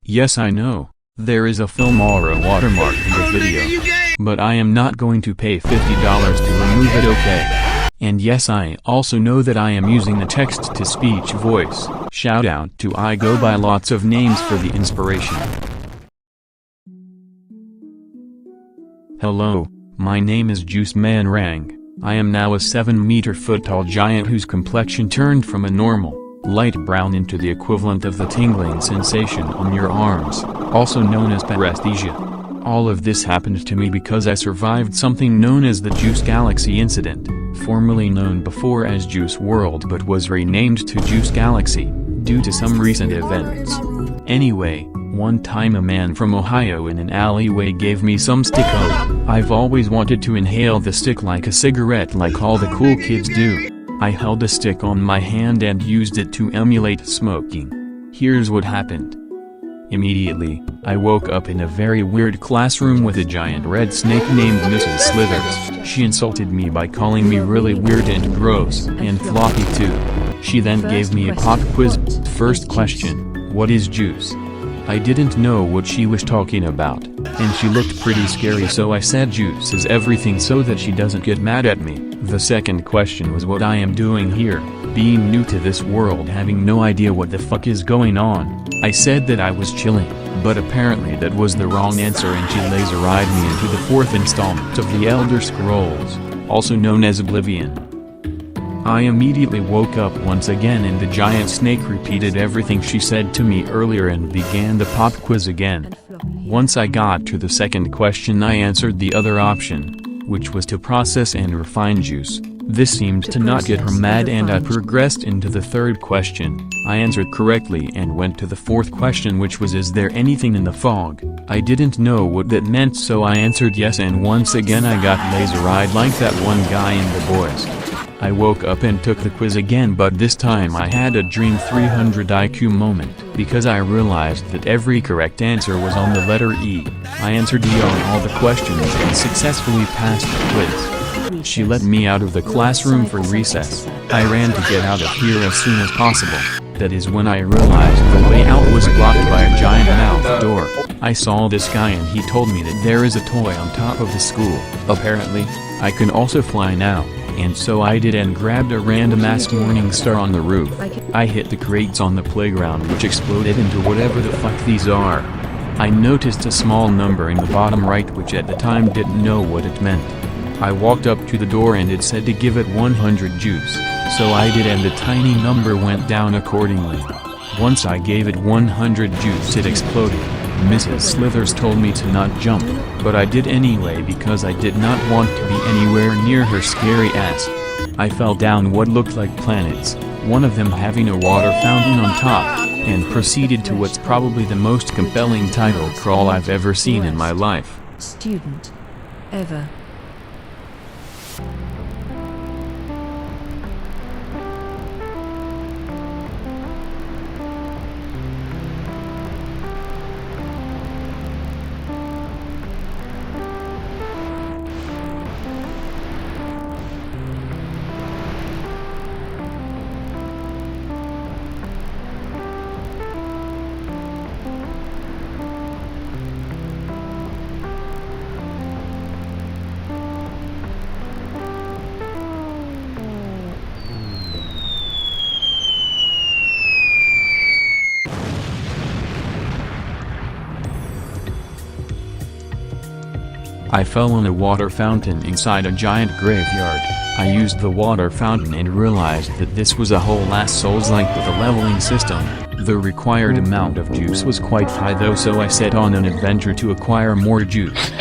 Yes, I know. There is a film or a watermark in the video. But I am not going to pay $50 to remove it, okay? And yes, I also know that I am using the text-to-speech voice. Shout out to I go by lots of names for the inspiration. Hello, my name is Juiceventure. I am now a 7-meter-foot tall giant whose complexion turned from a normal, light brown into the equivalent of the tingling sensation on your arms, also known as paresthesia. All of this happened to me because I survived something known as the Juice Galaxy incident, formerly known before as Juice World but was renamed to Juice Galaxy, due to some recent events. Anyway, one time a man from Ohio in an alleyway gave me some Stik-O. I've always wanted to inhale the stick like a cigarette like all the cool kids do. I held a stick on my hand and used it to emulate smoking. Here's what happened. Immediately, I woke up in a very weird classroom with a giant red snake named Mrs. Slithers. She insulted me by calling me really weird and gross, and floppy too. She then gave me a pop quiz. First question, what is juice? I didn't know what she was talking about, and she looked pretty scary, so I said juice is everything so that she doesn't get mad at me. The second question was what I am doing here, being new to this world, having no idea what the fuck is going on. I said that I was chilling, but apparently that was the wrong answer, and she laser-eyed me into the fourth installment of the Elder Scrolls, also known as Oblivion. I immediately woke up once again, and the giant snake repeated everything she said to me earlier and began the pop quiz again. Once I got to the second question, I answered the other option, which was to process and refine juice. This seemed to not get her mad, and I progressed into the third question. I answered correctly and went to the fourth question, which was, is there anything in the fog? I didn't know what that meant, so I answered yes, and once again I got laser-eyed like that one guy in The Boys. I woke up and took the quiz again, but this time I had a dream 300 IQ moment, because I realized that every correct answer was on the letter E. I answered E on all the questions and successfully passed the quiz. She let me out of the classroom for recess. I ran to get out of here as soon as possible. That is when I realized the way out was blocked by a giant mouth door. I saw this guy and he told me that there is a toy on top of the school. Apparently, I can also fly now. And so I did, and grabbed a random-ass morning star on the roof. I hit the crates on the playground, which exploded into whatever the fuck these are. I noticed a small number in the bottom right, which at the time didn't know what it meant. I walked up to the door and it said to give it 100 juice, so I did, and the tiny number went down accordingly. Once I gave it 100 juice, it exploded. Mrs. Slithers told me to not jump, but I did anyway because I did not want to be anywhere near her scary ass. I fell down what looked like planets, one of them having a water fountain on top, and proceeded to what's probably the most compelling title crawl I've ever seen in my life. Student. Ever. I fell in a water fountain inside a giant graveyard. I used the water fountain and realized that this was a whole ass Souls-like with a leveling system. The required amount of juice was quite high though, so I set on an adventure to acquire more juice.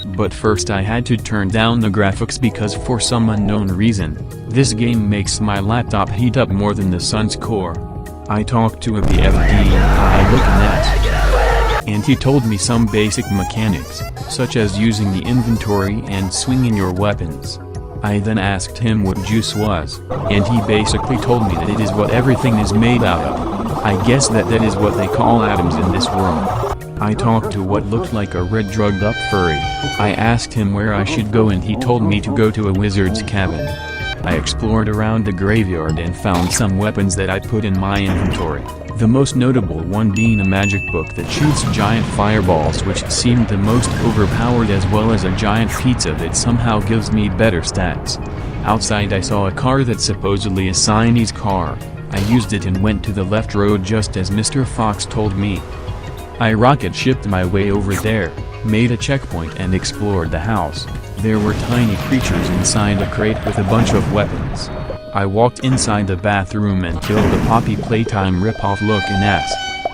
But first I had to turn down the graphics because for some unknown reason, this game makes my laptop heat up more than the sun's core. I talked to a BFD and he told me some basic mechanics, such as using the inventory and swinging your weapons. I then asked him what juice was, and he basically told me that it is what everything is made out of. I guess that is what they call atoms in this world. I talked to what looked like a red drugged up furry. I asked him where I should go and he told me to go to a wizard's cabin. I explored around the graveyard and found some weapons that I put in my inventory, the most notable one being a magic book that shoots giant fireballs, which seemed the most overpowered, as well as a giant pizza that somehow gives me better stats. Outside I saw a car that's supposedly a Chinese car. I used it and went to the left road just as Mr. Fox told me. I rocket shipped my way over there, made a checkpoint and explored the house. There were tiny creatures inside a crate with a bunch of weapons. I walked inside the bathroom and killed a Poppy Playtime rip-off looking ass.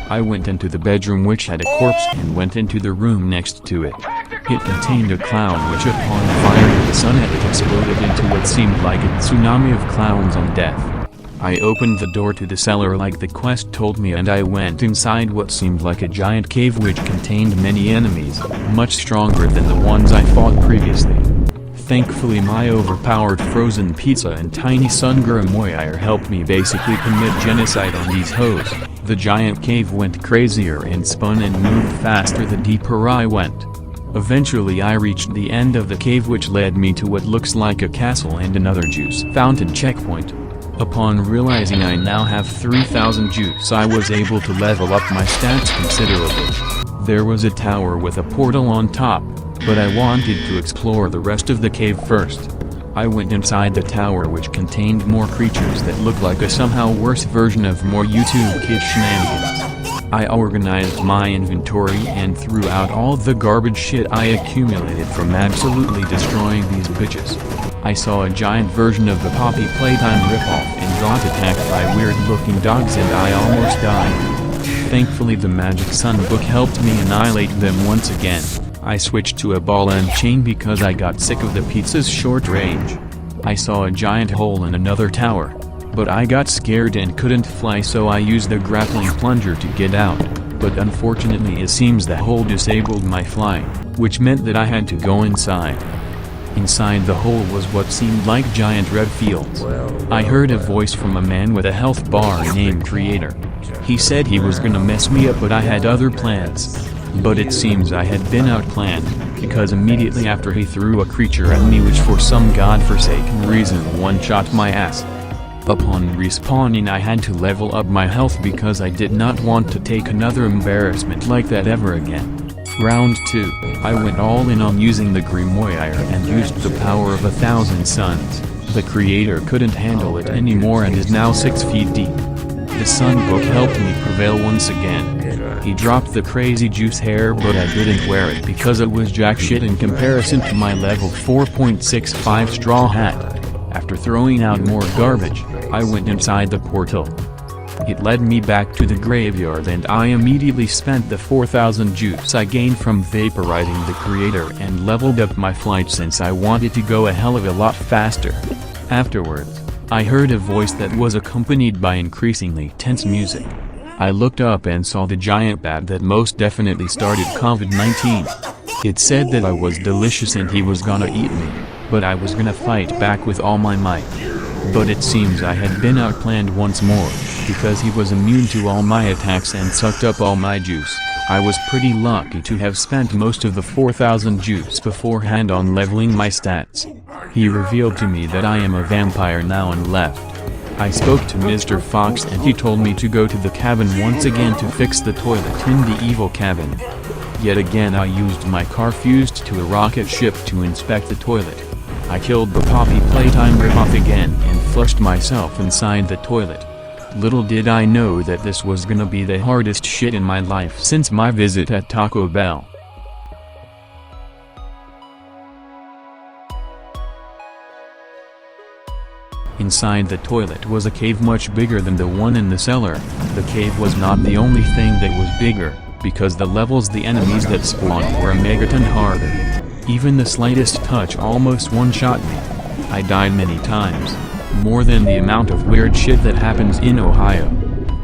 I went into the bedroom which had a corpse and went into the room next to it. It contained a clown which upon firing the sun at it exploded into what seemed like a tsunami of clowns on death. I opened the door to the cellar like the quest told me, and I went inside what seemed like a giant cave which contained many enemies, much stronger than the ones I fought previously. Thankfully my overpowered frozen pizza and tiny sun grimoire helped me basically commit genocide on these hoes. The giant cave went crazier and spun and moved faster the deeper I went. Eventually I reached the end of the cave, which led me to what looks like a castle and another juice fountain checkpoint. Upon realizing I now have 3000 juice, I was able to level up my stats considerably. There was a tower with a portal on top, but I wanted to explore the rest of the cave first. I went inside the tower, which contained more creatures that looked like a somehow worse version of more YouTube kid shenanigans. I organized my inventory and threw out all the garbage shit I accumulated from absolutely destroying these bitches. I saw a giant version of the Poppy Playtime ripoff and got attacked by weird-looking dogs and I almost died. Thankfully the magic sun book helped me annihilate them once again. I switched to a ball and chain because I got sick of the pizza's short range. I saw a giant hole in another tower, but I got scared and couldn't fly, so I used a grappling plunger to get out, but unfortunately it seems the hole disabled my flying, which meant that I had to go inside. Inside the hole was what seemed like giant red fields. I heard a voice from a man with a health bar named Creator. He said he was gonna mess me up, but I had other plans. But it seems I had been outplanned, because immediately after he threw a creature at me which for some godforsaken reason one-shot my ass. Upon respawning I had to level up my health because I did not want to take another embarrassment like that ever again. Round 2, I went all in on using the grimoire and used the power of 1,000 suns. The Creator couldn't handle it anymore and is now 6 feet deep. The sun book helped me prevail once again. He dropped the crazy juice hair, but I didn't wear it because it was jack shit in comparison to my level 4.65 straw hat. After throwing out more garbage, I went inside the portal. It led me back to the graveyard and I immediately spent the 4000 juice I gained from vaporizing the Creator and leveled up my flight since I wanted to go a hell of a lot faster. Afterwards, I heard a voice that was accompanied by increasingly tense music. I looked up and saw the giant bat that most definitely started COVID-19. It said that I was delicious and he was gonna eat me, but I was gonna fight back with all my might. But it seems I had been outplanned once more, because he was immune to all my attacks and sucked up all my juice. I was pretty lucky to have spent most of the 4000 juice beforehand on leveling my stats. He revealed to me that I am a vampire now and left. I spoke to Mr. Fox and he told me to go to the cabin once again to fix the toilet in the evil cabin. Yet again I used my car fused to a rocket ship to inspect the toilet. I killed the Poppy Playtime ripoff again and flushed myself inside the toilet. Little did I know that this was gonna be the hardest shit in my life since my visit at Taco Bell. Inside the toilet was a cave much bigger than the one in the cellar. The cave was not the only thing that was bigger, because the levels the enemies that spawned were a megaton harder. Even the slightest touch almost one-shot me. I died many times, more than the amount of weird shit that happens in Ohio.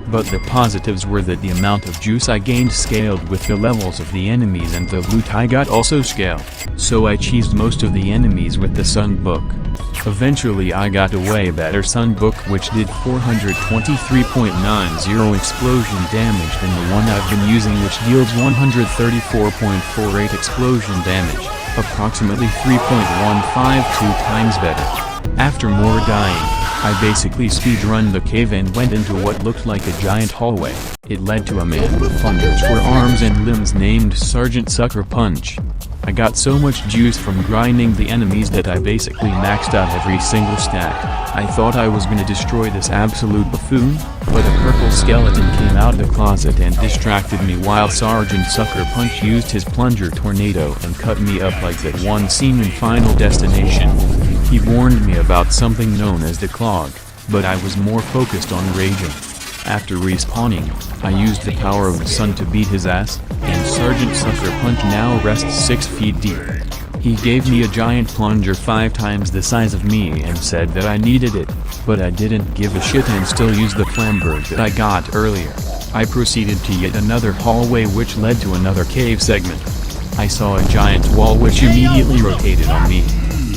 But the positives were that the amount of juice I gained scaled with the levels of the enemies and the loot I got also scaled, so I cheesed most of the enemies with the sun book. Eventually I got a way better sun book which did 423.90 explosion damage than the one I've been using, which deals 134.48 explosion damage. approximately 3.152 times better. After more dying, I basically speedrun the cave and went into what looked like a giant hallway. It led to a man with plungers for arms and limbs named Sergeant Sucker Punch. I got so much juice from grinding the enemies that I basically maxed out every single stack. I thought I was gonna destroy this absolute buffoon, but a purple skeleton came out of the closet and distracted me while Sergeant Sucker Punch used his plunger tornado and cut me up like that one scene in Final Destination. He warned me about something known as the clog, but I was more focused on raging. After respawning, I used the power of the sun to beat his ass, and Sergeant Sucker Punch now rests 6 feet deep. He gave me a giant plunger 5 times the size of me and said that I needed it, but I didn't give a shit and still used the flamberg that I got earlier. I proceeded to yet another hallway which led to another cave segment. I saw a giant wall which immediately rotated on me.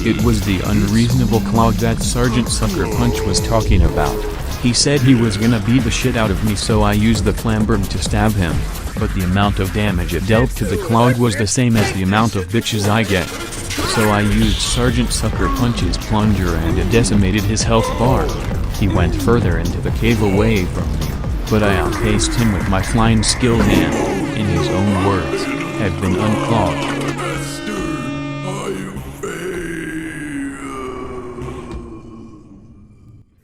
It was the unreasonable clog that Sergeant Sucker Punch was talking about. He said he was gonna beat the shit out of me, so I used the flamberg to stab him, but the amount of damage it dealt to the clog was the same as the amount of bitches I get. So I used Sergeant Sucker Punch's plunger and it decimated his health bar. He went further into the cave away from me, but I outpaced him with my flying skill and, in his own words, have been unclogged.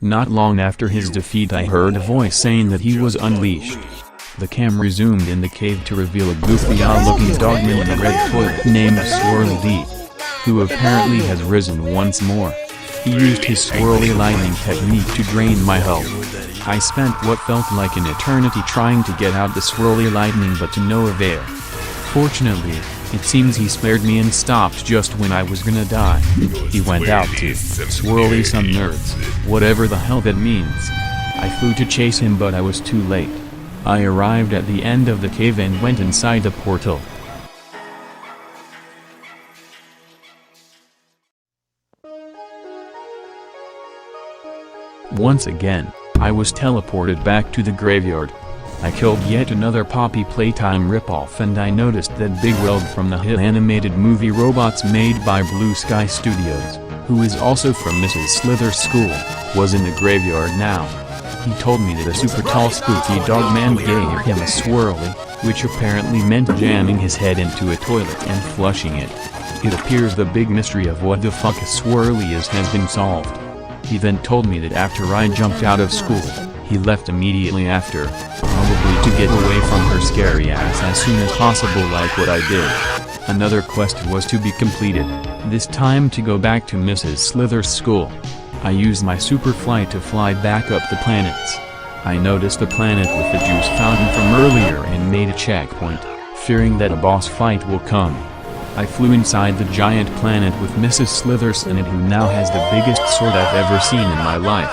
Not long after his defeat I heard a voice saying that he was unleashed. The camera zoomed in the cave to reveal a goofy odd-looking dogman in a red toilet named Swirly, who apparently has risen once more. He used his Swirly lightning technique to drain my health. I spent what felt like an eternity trying to get out the Swirly lightning but to no avail. Fortunately, it seems he spared me and stopped just when I was gonna die. He went out to Swirly some nerds, whatever the hell that means. I flew to chase him but I was too late. I arrived at the end of the cave and went inside the portal. Once again, I was teleported back to the graveyard. I killed yet another Poppy Playtime ripoff and I noticed that Big Weld from the hit animated movie Robots made by Blue Sky Studios, who is also from Mrs. Slither's school, was in the graveyard now. He told me that a super tall spooky dog man gave him a Swirly, which apparently meant jamming his head into a toilet and flushing it. It appears the big mystery of what the fuck a Swirly is has been solved. He then told me that after I jumped out of school, he left immediately after, probably to get away from her scary ass as soon as possible like what I did. Another quest was to be completed, this time to go back to Mrs. Slither's school. I used my super flight to fly back up the planets. I noticed the planet with the juice fountain from earlier and made a checkpoint, fearing that a boss fight will come. I flew inside the giant planet with Mrs. Slithers in it, who now has the biggest sword I've ever seen in my life.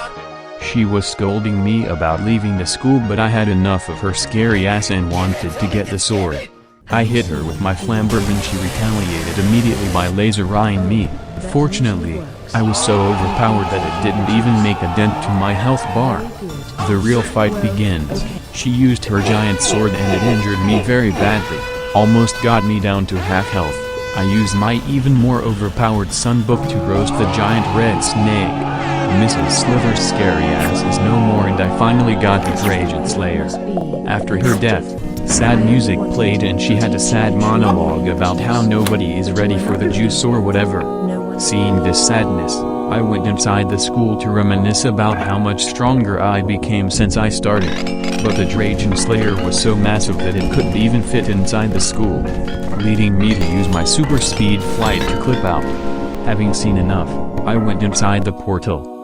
She was scolding me about leaving the school, but I had enough of her scary ass and wanted to get the sword. I hit her with my flamberg and she retaliated immediately by laser-eyeing me. Fortunately, I was so overpowered that it didn't even make a dent to my health bar. The real fight begins. She used her giant sword and it injured me very badly, almost got me down to half health. I used my even more overpowered sunbook to roast the giant red snake. Mrs. Slither's scary ass is no more and I finally got the Raging Slayer. After her death, sad music played and she had a sad monologue about how nobody is ready for the juice or whatever. Seeing this sadness, I went inside the school to reminisce about how much stronger I became since I started. But the Raging Slayer was so massive that it couldn't even fit inside the school, leading me to use my super speed flight to clip out. Having seen enough, I went inside the portal.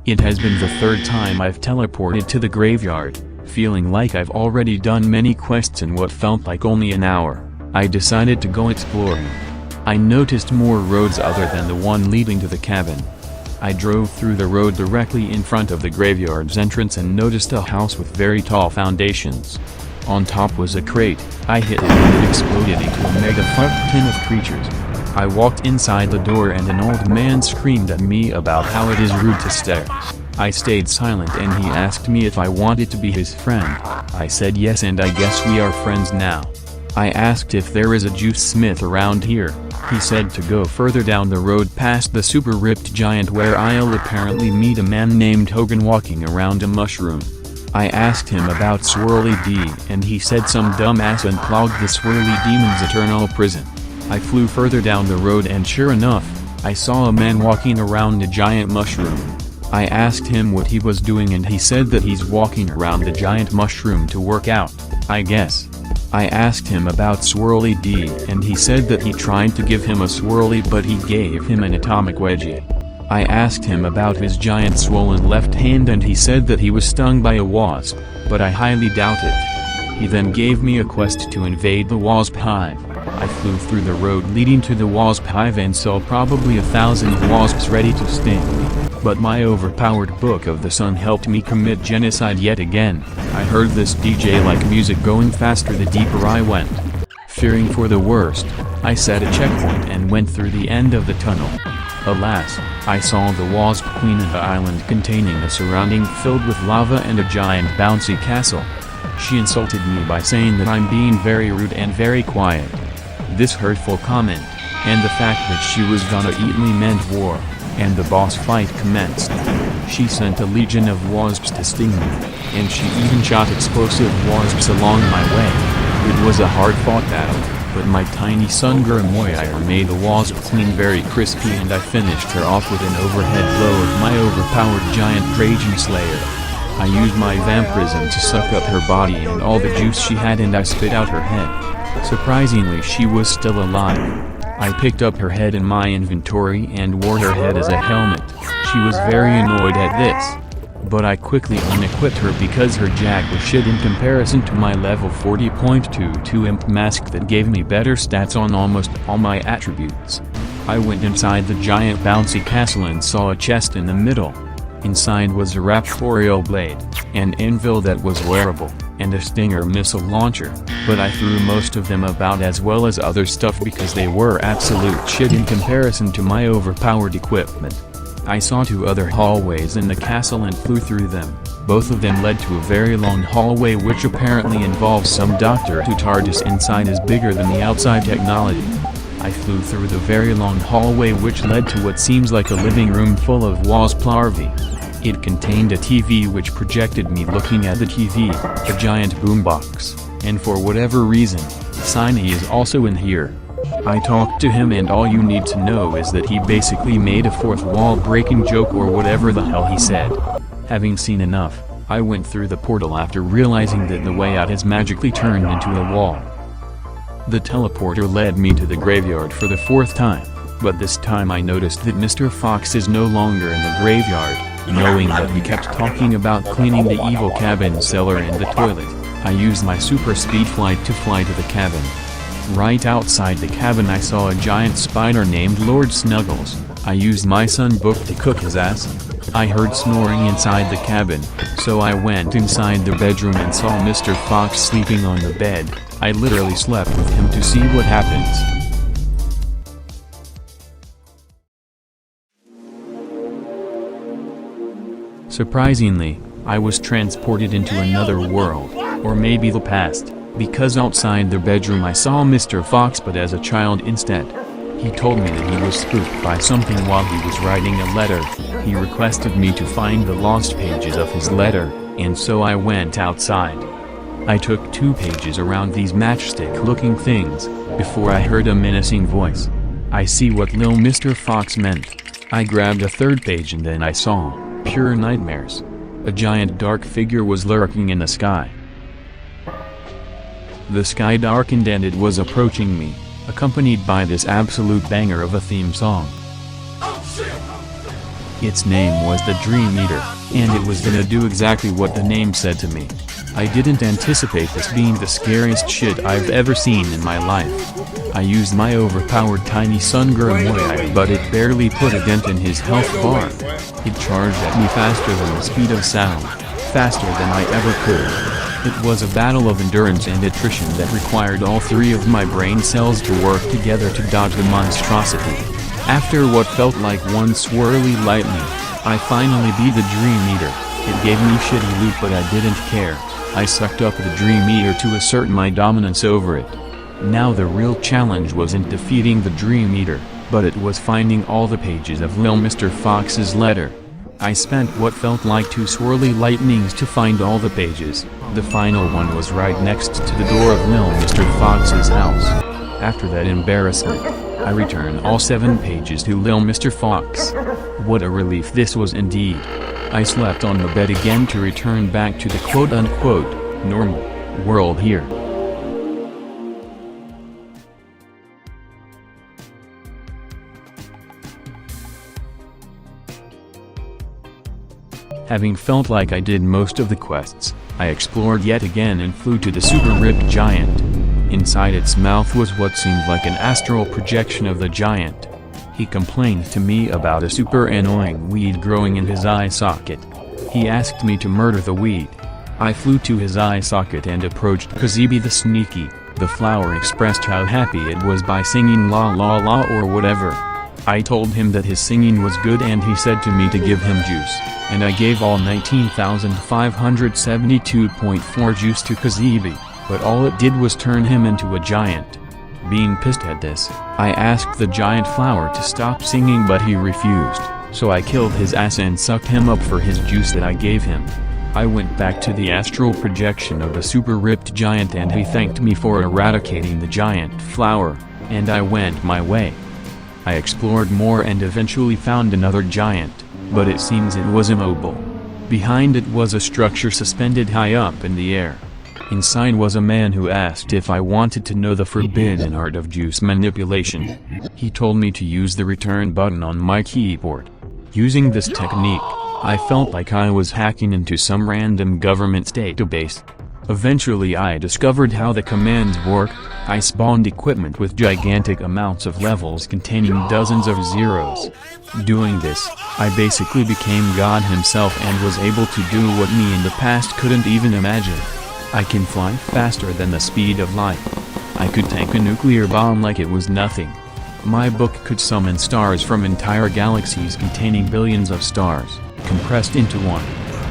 It has been the third time I've teleported to the graveyard, feeling like I've already done many quests in what felt like only an hour. I decided to go exploring. I noticed more roads other than the one leading to the cabin. I drove through the road directly in front of the graveyard's entrance and noticed a house with very tall foundations. On top was a crate. I hit it and it exploded into a mega fuck tin of creatures. I walked inside the door and an old man screamed at me about how it is rude to stare. I stayed silent and he asked me if I wanted to be his friend. I said yes, and I guess we are friends now. I asked if there is a juice smith around here. He said to go further down the road past the super ripped giant where I'll apparently meet a man named Hogan walking around a mushroom. I asked him about Swirly D and he said some dumbass unclogged the Swirly demon's eternal prison. I flew further down the road and sure enough, I saw a man walking around a giant mushroom. I asked him what he was doing and he said that he's walking around the giant mushroom to work out, I guess. I asked him about Swirly D and he said that he tried to give him a Swirly but he gave him an atomic wedgie. I asked him about his giant swollen left hand and he said that he was stung by a wasp, but I highly doubt it. He then gave me a quest to invade the wasp hive. I flew through the road leading to the wasp hive and saw probably 1,000 wasps ready to sting. But my overpowered Book of the Sun helped me commit genocide yet again. I heard this DJ-like music going faster the deeper I went. Fearing for the worst, I set a checkpoint and went through the end of the tunnel. Alas, I saw the Wasp Queen of the island containing a surrounding filled with lava and a giant bouncy castle. She insulted me by saying that I'm being very rude and very quiet. This hurtful comment, and the fact that she was gonna eat me meant war, and the boss fight commenced. She sent a legion of wasps to sting me, and she even shot explosive wasps along my way. It was a hard-fought battle, but my tiny son Emoji made the Wasp Queen very crispy and I finished her off with an overhead blow of my overpowered giant Raging Slayer. I used my vampirism to suck up her body and all the juice she had and I spit out her head. Surprisingly, she was still alive. I picked up her head in my inventory and wore her head as a helmet. She was very annoyed at this. But I quickly unequipped her because her jag was shit in comparison to my level 40.22 imp mask that gave me better stats on almost all my attributes. I went inside the giant bouncy castle and saw a chest in the middle. Inside was a raptorial blade, an anvil that was wearable, and a stinger missile launcher, but I threw most of them about as well as other stuff because they were absolute shit in comparison to my overpowered equipment. I saw 2 other hallways in the castle and flew through them. Both of them led to a very long hallway which apparently involves some Doctor Who TARDIS inside is bigger than the outside technology. I flew through the very long hallway which led to what seems like a living room full of wasp larvae. It contained a TV which projected me looking at the TV, a giant boombox, and for whatever reason, Sine is also in here. I talked to him and all you need to know is that he basically made a fourth wall breaking joke or whatever the hell he said. Having seen enough, I went through the portal after realizing that the way out has magically turned into a wall. The teleporter led me to the graveyard for the 4th time, but this time I noticed that Mr. Fox is no longer in the graveyard. Knowing that we kept talking about cleaning the evil cabin cellar and the toilet, I used my super speed flight to fly to the cabin. Right outside the cabin I saw a giant spider named Lord Snuggles. I used my sun book to cook his ass. I heard snoring inside the cabin, so I went inside the bedroom and saw Mr. Fox sleeping on the bed. I literally slept with him to see what happens. Surprisingly, I was transported into another world, or maybe the past, because outside the bedroom I saw Mr. Fox but as a child instead. He told me that he was spooked by something while he was writing a letter. He requested me to find the lost pages of his letter, and so I went outside. I took 2 pages around these matchstick-looking things, before I heard a menacing voice. I see what Lil Mr. Fox meant. I grabbed a 3rd page and then I saw pure nightmares. A giant dark figure was lurking in the sky. The sky darkened and it was approaching me, accompanied by this absolute banger of a theme song. Its name was the Dream Eater, and it was gonna do exactly what the name said to me. I didn't anticipate this being the scariest shit I've ever seen in my life. I used my overpowered tiny son Emoji, but it barely put a dent in his health bar. It charged at me faster than the speed of sound, faster than I ever could. It was a battle of endurance and attrition that required all 3 of my brain cells to work together to dodge the monstrosity. After what felt like one swirly lightning, I finally beat the Dream Eater. It gave me shitty loot but I didn't care. I sucked up the Dream Eater to assert my dominance over it. Now the real challenge wasn't defeating the Dream Eater, but it was finding all the pages of Lil Mr. Fox's letter. I spent what felt like 2 swirly lightnings to find all the pages. The final one was right next to the door of Lil Mr. Fox's house. After that embarrassment, I returned all 7 pages to Lil Mr. Fox. What a relief this was indeed. I slept on the bed again to return back to the quote-unquote normal world here. Having felt like I did most of the quests, I explored yet again and flew to the super ripped giant. Inside its mouth was what seemed like an astral projection of the giant. He complained to me about a super annoying weed growing in his eye socket. He asked me to murder the weed. I flew to his eye socket and approached Kazibi the Sneaky. The flower expressed how happy it was by singing la la la or whatever. I told him that his singing was good and he said to me to give him juice, and I gave all 19,572.4 juice to Kazibi, but all it did was turn him into a giant. Being pissed at this, I asked the giant flower to stop singing but he refused, so I killed his ass and sucked him up for his juice that I gave him. I went back to the astral projection of the super ripped giant and he thanked me for eradicating the giant flower, and I went my way. I explored more and eventually found another giant, but it seems it was immobile. Behind it was a structure suspended high up in the air. Inside was a man who asked if I wanted to know the forbidden art of juice manipulation. He told me to use the return button on my keyboard. Using this technique, I felt like I was hacking into some random government's database. Eventually I discovered how the commands work. I spawned equipment with gigantic amounts of levels containing dozens of zeros. Doing this, I basically became God himself and was able to do what me in the past couldn't even imagine. I can fly faster than the speed of light. I could tank a nuclear bomb like it was nothing. My book could summon stars from entire galaxies containing billions of stars, compressed into one.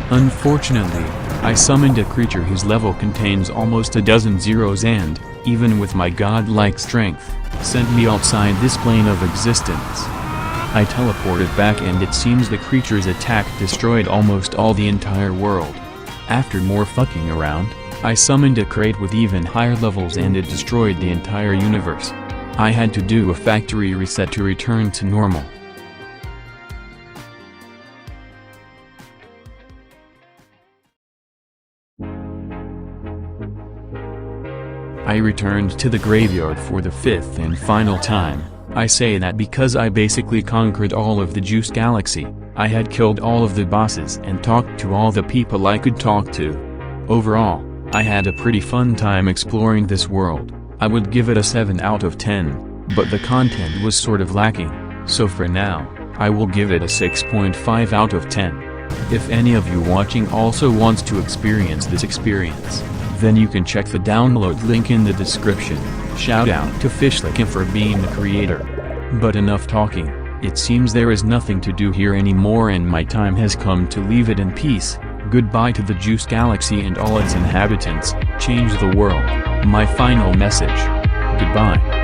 Unfortunately, I summoned a creature whose level contains almost a dozen zeros and, even with my godlike strength, sent me outside this plane of existence. I teleported back and it seems the creature's attack destroyed almost all the entire world. After more fucking around, I summoned a crate with even higher levels and it destroyed the entire universe. I had to do a factory reset to return to normal. I returned to the graveyard for the 5th and final time. I say that because I basically conquered all of the Juice Galaxy. I had killed all of the bosses and talked to all the people I could talk to. Overall, I had a pretty fun time exploring this world. I would give it a 7 out of 10, but the content was sort of lacking, so for now, I will give it a 6.5 out of 10. If any of you watching also wants to experience this experience, then you can check the download link in the description. Shout out to Fishlicka for being the creator. But enough talking, it seems there is nothing to do here anymore and my time has come to leave it in peace. Goodbye to the Juice Galaxy and all its inhabitants. Change the world. My final message. Goodbye.